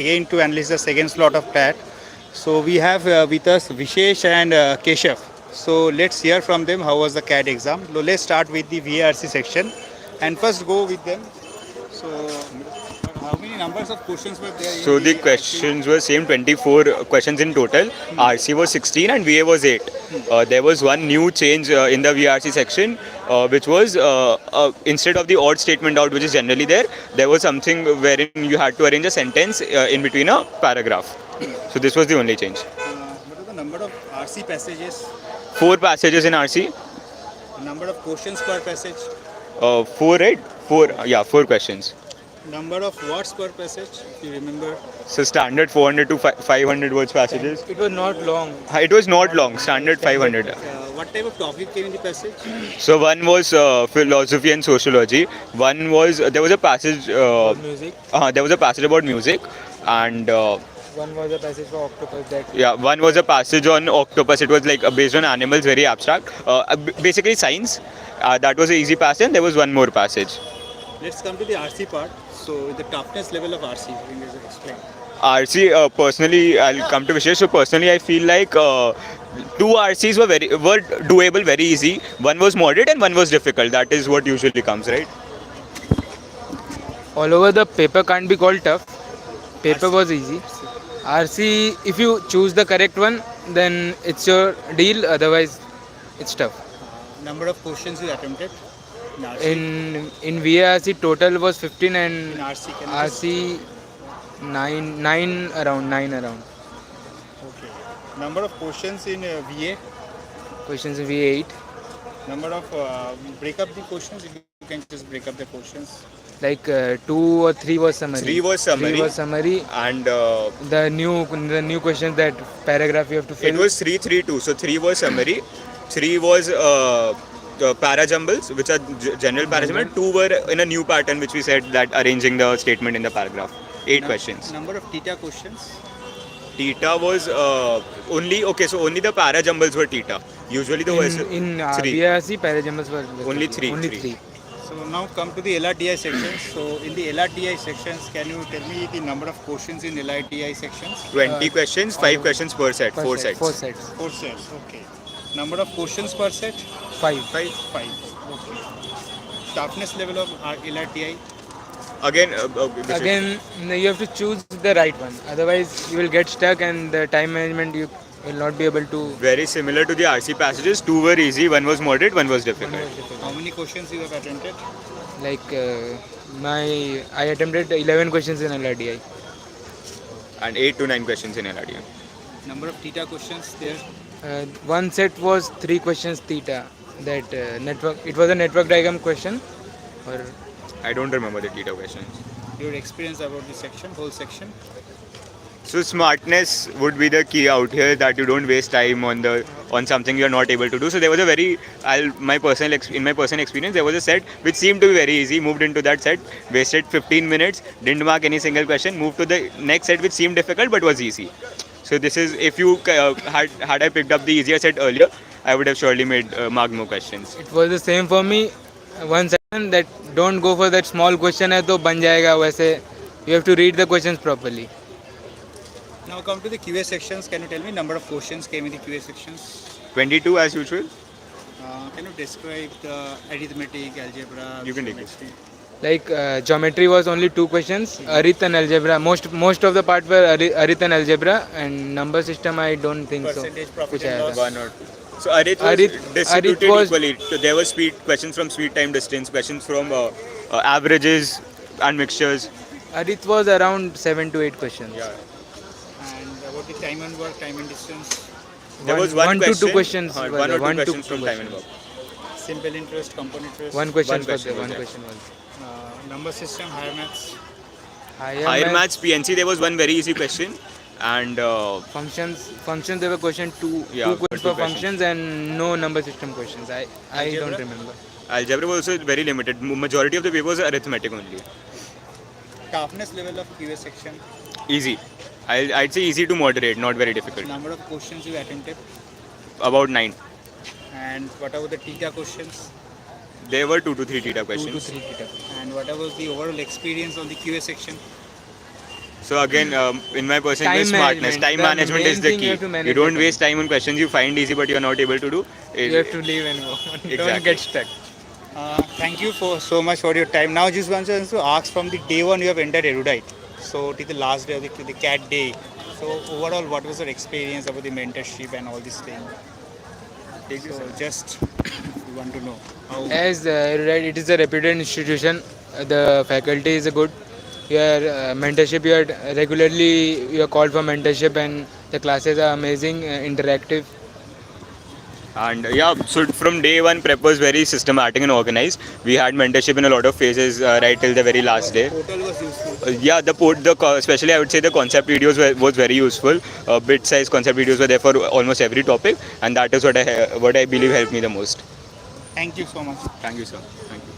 again to analyze the second slot of CAT. So we have with us Vishesh and Keshav. So let's hear from them how was the CAT exam. So let's start with the VARC section and first go with them. So how many numbers of questions were there in So the VARC? questions were same 24 questions in total. RC was 16 and VA was 8. There was one new change in the VRC section, which was instead of the odd statement out, which is generally there was something wherein you had to arrange a sentence in between a paragraph. So this was the only change. What are the number of RC passages? 4 passages in RC. Number of questions per passage? Four, right? Four. Yeah, 4 questions. Number of words per passage, if you remember. So standard 400 to 500 words passages. It was not long. It was not long. Standard 500. What type of topic came in the passage? So one was philosophy and sociology. One was there was a passage. Music. There was a passage about music, and One was a passage for octopus that. yeah, one was a passage on octopus. It was like based on animals, very abstract. Basically science. That was an easy passage. And there was one more passage. Let's come to the RC part. So the toughness level of RC, you can just explain. RC personally, I'll come to Vishesh. So personally, I feel like two RCs were doable, very easy. One was moderate and one was difficult. That is what usually comes, right? All over the paper can't be called tough. Paper was easy. RC, if you choose the correct one, then it's your deal. Otherwise, it's tough. Number of questions you attempted in RC. In VARC total was 15 In and RC, can you just- RC 9 around. Okay. Number of questions in VA. Questions in VA 8. Number of break up the questions. If you can just break up the questions. Like 2 or 3 was summary. 3 was summary. 3 was summary. And The new questions, that paragraph you have to fill. it was 3-3-2. So 3 was summary, 3 was para jumbles, which are general para jumbles. 2 were in a new pattern, which we said that arranging the statement in the paragraph. 8 questions. Number of theta questions. Theta was only okay. So only the para jumbles were theta. Usually the in 3. VARC paragraphs were Only three, Only three. 3. So now come to the LRTI sections. So in the LRTI sections, can you tell me the number of questions in LRTI sections? 20 questions, 5 questions per set, 4 sets. 4 sets. 4 sets. Okay. Number of questions per set? 5. 5. Okay. Toughness level of LRTI? Again, Again, you have to choose the right one. Otherwise, you will get stuck, and the time management you will not be able to. very similar to the RC passages. 2 were easy, 1 was moderate, 1 was One difficult. was difficult. How many questions you have attempted? Like I attempted 11 questions in LRDI. And 8 to 9 questions in LRDM. Number of theta questions there? One set was 3 questions theta. That network. It was a network diagram question, or I don't remember the theta questions. Your experience about the section, whole section? So smartness would be the key out here, that you don't waste time on something you are not able to do. So there was a very, in my personal experience, there was a set which seemed to be very easy. Moved into that set, wasted 15 minutes, didn't mark any single question. Moved to the next set which seemed difficult but was easy. So this is, if you had I picked up the easier set earlier, I would have surely made marked more questions. it was the same for me. One section that don't go for that small question है तो बन जाएगा वैसे. You have to read the questions properly. Now come to the QA sections. Can you tell me number of questions came in the QA sections? 22 as usual. Can you describe the arithmetic, algebra? You can take it. geometry? Like geometry was only 2 questions. Arith and algebra. Most of the part were arith and algebra, and number system I don't think Percentage, so. profit कुछ and आया loss. था. 1 or 2. So Arith was distributed Arith was- equally. So there were questions from speed, time, distance, questions from averages and mixtures. Arith was around 7 to 8 questions. Yeah. And about the time and work, time and distance, There was One one to question. two questions were One or there. two One to questions two from time and work. simple interest, compound interest, One question One was question there. was One there. question was. number system, higher maths, Higher maths, PNC, there was one very easy question. And Functions there were question two Yeah, two two questions for questions. functions and no number system questions. I Algebra? don't remember. algebra was also very limited. Majority of the papers are arithmetic only. toughness level of QA section, Easy. I'd say easy to moderate, not very difficult. number of questions you attempted, About 9. and what about the theta questions, There were 2 to 3 theta 2 to 3 questions. theta. and what about the overall experience on the QA section? 2 to 3 questions. 2 to 3 questions. 2 to 3 questions. 2 to 3 questions. And what about the overall experience on the QA section? So again, in my personal Time opinion, smartness, management. time The management main is the thing you key. have to manage You don't your time. waste time on questions you find easy but you are not able to do. You have to leave and go. Don't Exactly. get stuck. Thank you for so much for your time. Now, just want to ask from the day one you have entered Erudite. So, till the last day of the CAT day. So, overall, what was your experience about the mentorship and all this thing? So, just we want to know how. As Erudite, it is a reputed institution. The faculty is good. Your mentorship, you are regularly you are called for mentorship, and the classes are amazing, interactive. And yeah, so from day one, prep was very systematic and organized. We had mentorship in a lot of phases right till the very last day. Portal was useful. Yeah, especially I would say the concept videos was very useful. Bit-sized concept videos were there for almost every topic, and that is what I believe helped me the most. Thank you so much. Thank you, sir. Thank you.